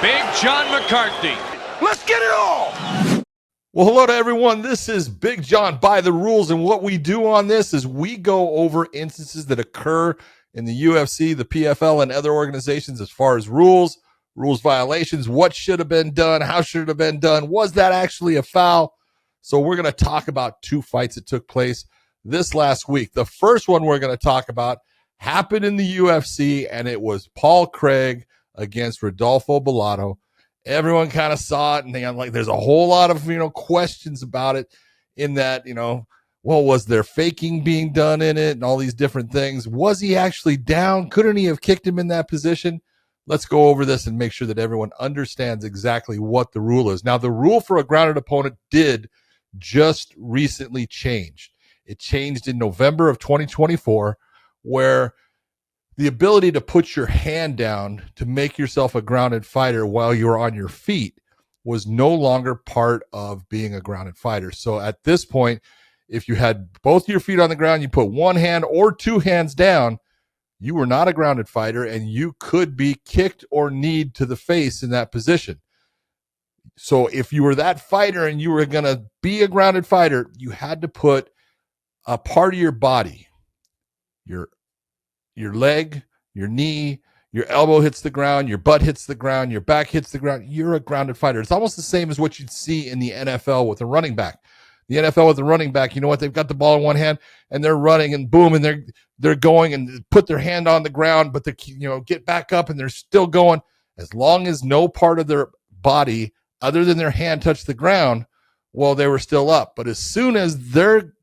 Big John McCarthy. Let's get it all! Well, hello to everyone. This is Big John by the rules, and what we do on this is we go over instances that occur in the UFC, the PFL, and other organizations as far as rules violations, what should have been done, how should it have been done, was that actually a foul? So we're going to talk about two fights that took place this last week. The first one we're going to talk about happened in the UFC, and it was Paul Craig against Rodolfo Bellato. Everyone kind of saw it, and there's a whole lot of, questions about it in that, well, was there faking being done in it and all these different things? Was he actually down? Couldn't he have kicked him in that position? Let's go over this and make sure that everyone understands exactly what the rule is. Now, the rule for a grounded opponent did just recently change. It changed in November of 2024, where the ability to put your hand down to make yourself a grounded fighter while you're on your feet was no longer part of being a grounded fighter. So at this point, if you had both your feet on the ground, you put one hand or two hands down, you were not a grounded fighter, and you could be kicked or kneed to the face in that position. So if you were that fighter and you were going to be a grounded fighter, you had to put a part of your body, your leg, your knee, your elbow hits the ground, your butt hits the ground, your back hits the ground. You're a grounded fighter. It's almost the same as what you'd see in the NFL with a running back. The NFL with the running back, you know what? They've got the ball in one hand and they're running and boom, and they're going and put their hand on the ground, but they get back up and they're still going. As long as no part of their body other than their hand touched the ground, well, they were still up. But as soon as their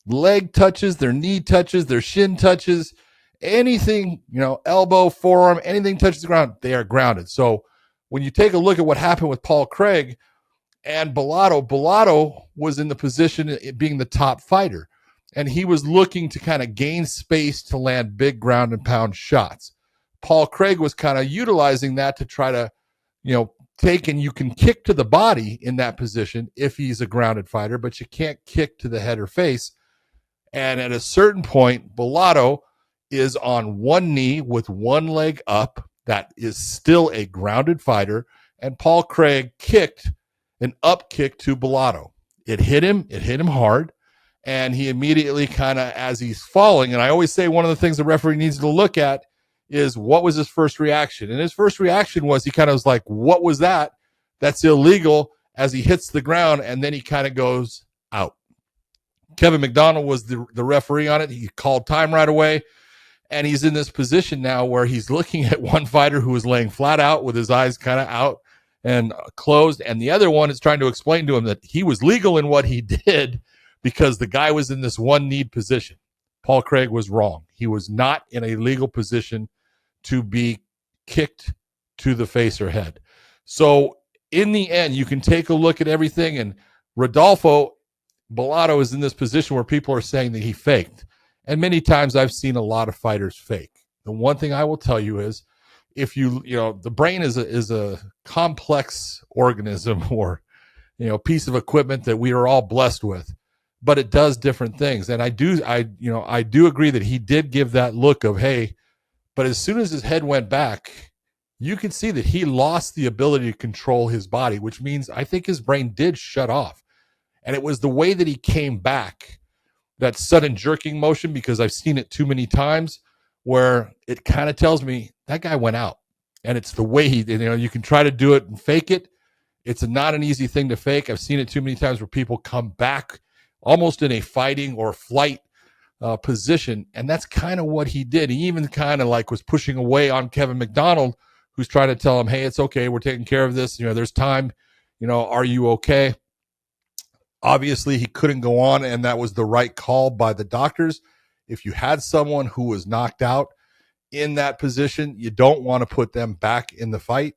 leg touches, their knee touches, their shin touches, anything, elbow, forearm, anything touches the ground, they are grounded. So when you take a look at what happened with Paul Craig and Bellato was in the position of being the top fighter, and he was looking to kind of gain space to land big ground and pound shots. Paul Craig was kind of utilizing that to try to, take, and you can kick to the body in that position if he's a grounded fighter, but you can't kick to the head or face. And at a certain point, Bellato is on one knee with one leg up. That is still a grounded fighter. And Paul Craig kicked an up kick to Bellato. It hit him hard. And he immediately kind of, as he's falling, and I always say one of the things the referee needs to look at is what was his first reaction. And his first reaction was he kind of was like, what was that? That's illegal, as he hits the ground. And then he kind of goes out. Kevin McDonald was the referee on it. He called time right away. And he's in this position now where he's looking at one fighter who is laying flat out with his eyes kind of out and closed. And the other one is trying to explain to him that he was legal in what he did because the guy was in this one-kneed position. Paul Craig was wrong. He was not in a legal position to be kicked to the face or head. So in the end, you can take a look at everything, and Rodolfo Bellato is in this position where people are saying that he faked. And many times I've seen a lot of fighters fake. The one thing I will tell you is, if the brain is a complex organism or, piece of equipment that we are all blessed with, but it does different things. And I do agree that he did give that look of, hey, but as soon as his head went back, you can see that he lost the ability to control his body, which means I think his brain did shut off. And it was the way that he came back, that sudden jerking motion, because I've seen it too many times where it kind of tells me that guy went out. And it's the way you can try to do it and fake it. It's not an easy thing to fake. I've seen it too many times where people come back almost in a fighting or flight position. And that's kind of what he did. He even kind of was pushing away on Kevin McDonald, who's trying to tell him, hey, it's okay. We're taking care of this. There's time. Are you okay? Obviously, he couldn't go on, and that was the right call by the doctors. If you had someone who was knocked out in that position, you don't want to put them back in the fight.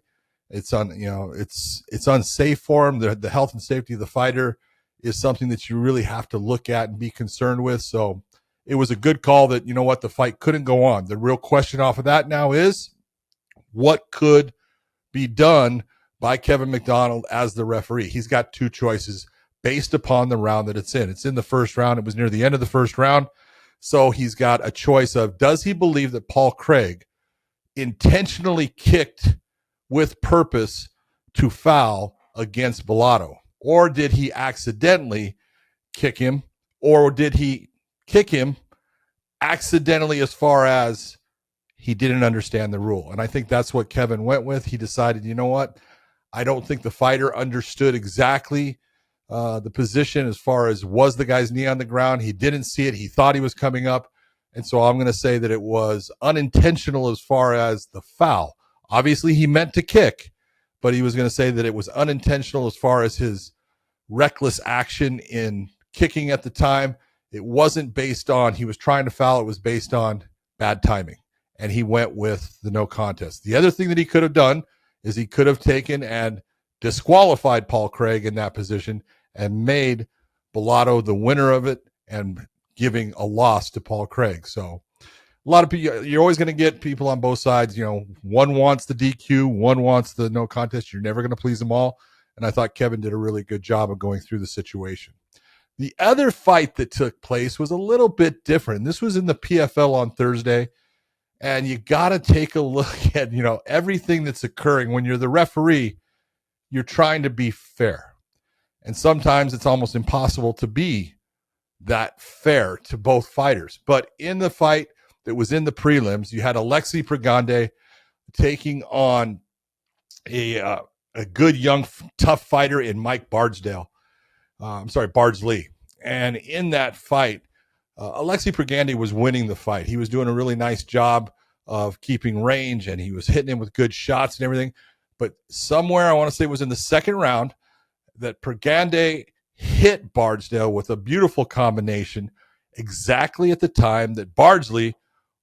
It's unsafe for them. The health and safety of the fighter is something that you really have to look at and be concerned with. So it was a good call that, the fight couldn't go on. The real question off of that now is, what could be done by Kevin McDonald as the referee? He's got two choices based upon the round that it's in. It's in the first round. It was near the end of the first round. So he's got a choice of, does he believe that Paul Craig intentionally kicked with purpose to foul against Bellato? Or did he accidentally kick him? Or did he kick him accidentally as far as he didn't understand the rule? And I think that's what Kevin went with. He decided, you know what? I don't think the fighter understood exactly the position as far as was the guy's knee on the ground. He didn't see it. He thought he was coming up. And so I'm going to say that it was unintentional as far as the foul. Obviously, he meant to kick, but he was going to say that it was unintentional as far as his reckless action in kicking at the time. It wasn't based on he was trying to foul. It was based on bad timing. And he went with the no contest. The other thing that he could have done is he could have taken and disqualified Paul Craig in that position and made Bellato the winner of it and giving a loss to Paul Craig. So a lot of people, you're always going to get people on both sides. You know, one wants the DQ, one wants the no contest. You're never going to please them all. And I thought Kevin did a really good job of going through the situation. The other fight that took place was a little bit different. This was in the PFL on Thursday. And you got to take a look at, you know, everything that's occurring. When you're the referee, you're trying to be fair. And sometimes it's almost impossible to be that fair to both fighters. But in the fight that was in the prelims, you had Alexi Pergande taking on a good, young, tough fighter in Mike Bardsley. And in that fight, Alexi Pergande was winning the fight. He was doing a really nice job of keeping range, and he was hitting him with good shots and everything. But somewhere, I want to say it was in the second round, that Pergande hit Bardsley with a beautiful combination exactly at the time that Bardsley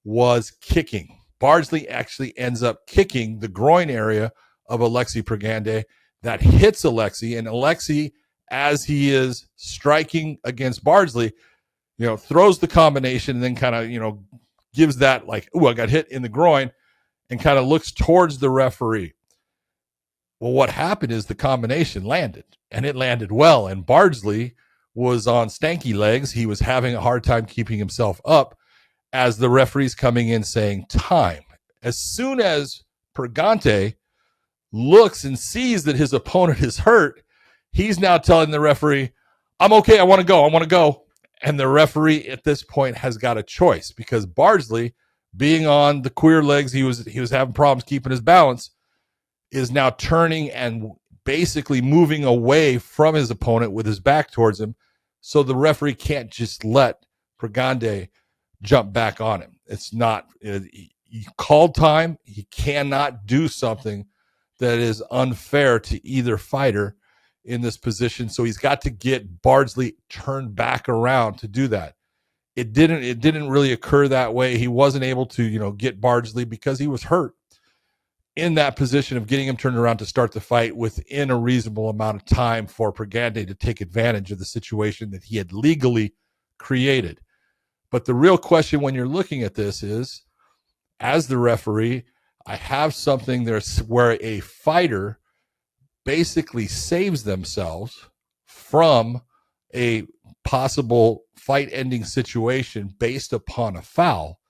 was kicking. Bardsley actually ends up kicking the groin area of Alexi Pergande. That hits Alexi, and Alexi, as he is striking against Bardsley, you know, throws the combination and then kind of, you know, gives that like, ooh, I got hit in the groin, and kind of looks towards the referee. Well, what happened is the combination landed, and it landed well, and Bardsley was on stanky legs. He was having a hard time keeping himself up as the referee's coming in saying time. As soon as Pergande looks and sees that his opponent is hurt, he's now telling the referee, I'm okay, I want to go. And the referee at this point has got a choice, because Bardsley, being on the queer legs, he was having problems keeping his balance, is now turning and basically moving away from his opponent with his back towards him. So the referee can't just let Pergande jump back on him. It's not, he called time. He cannot do something that is unfair to either fighter in this position. So he's got to get Bardsley turned back around to do that. It didn't really occur that way. He wasn't able to, you know, get Bardsley because he was hurt in that position of getting him turned around to start the fight within a reasonable amount of time for Pergande to take advantage of the situation that he had legally created. But the real question when you're looking at this is, as the referee, I have something there's where a fighter basically saves themselves from a possible fight-ending situation based upon a foul,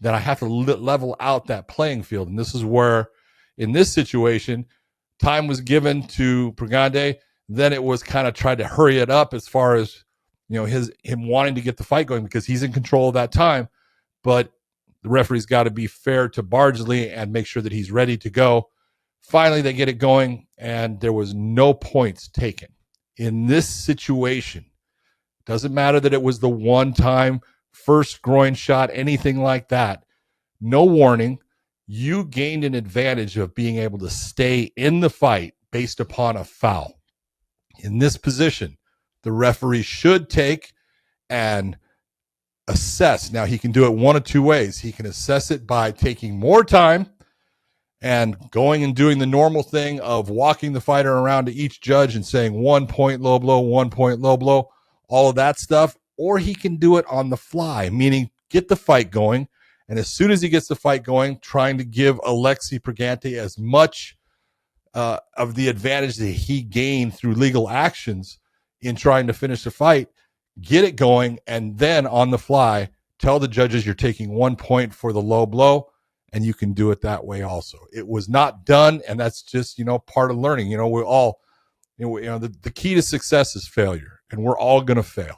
then I have to level out that playing field. And this is where, in this situation, time was given to Pergande. Then it was kind of tried to hurry it up as far as, you know, him wanting to get the fight going because he's in control of that time. But the referee's got to be fair to Bardsley and make sure that he's ready to go. Finally, they get it going, and there was no points taken. In this situation, doesn't matter that it was the one-time first groin shot, anything like that. No warning. You gained an advantage of being able to stay in the fight based upon a foul. In this position, the referee should take and assess. Now, he can do it one of two ways. He can assess it by taking more time and going and doing the normal thing of walking the fighter around to each judge and saying 1 point low blow, 1 point low blow, all of that stuff. Or he can do it on the fly, meaning get the fight going. And as soon as he gets the fight going, trying to give Alexi Pergande as much of the advantage that he gained through legal actions in trying to finish the fight, get it going, and then on the fly, tell the judges you're taking 1 point for the low blow and you can do it that way also. It was not done, and that's just, part of learning. We're all, the key to success is failure, and we're all going to fail.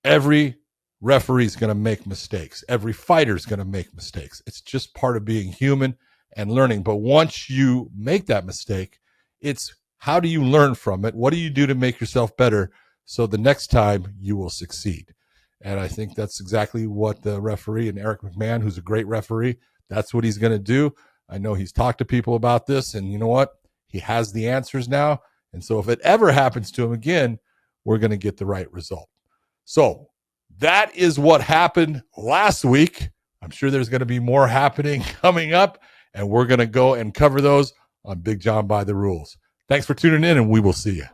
Every referee is going to make mistakes. Every fighter is going to make mistakes. It's just part of being human and learning. But once you make that mistake, it's how do you learn from it? What do you do to make yourself better so the next time you will succeed? And I think that's exactly what the referee, and Eric McMahon, who's a great referee, that's what he's going to do. I know he's talked to people about this, and you know what? He has the answers now. And so if it ever happens to him again, we're going to get the right result. So that is what happened last week. I'm sure there's going to be more happening coming up, and we're going to go and cover those on Big John by the Rules. Thanks for tuning in, and we will see you.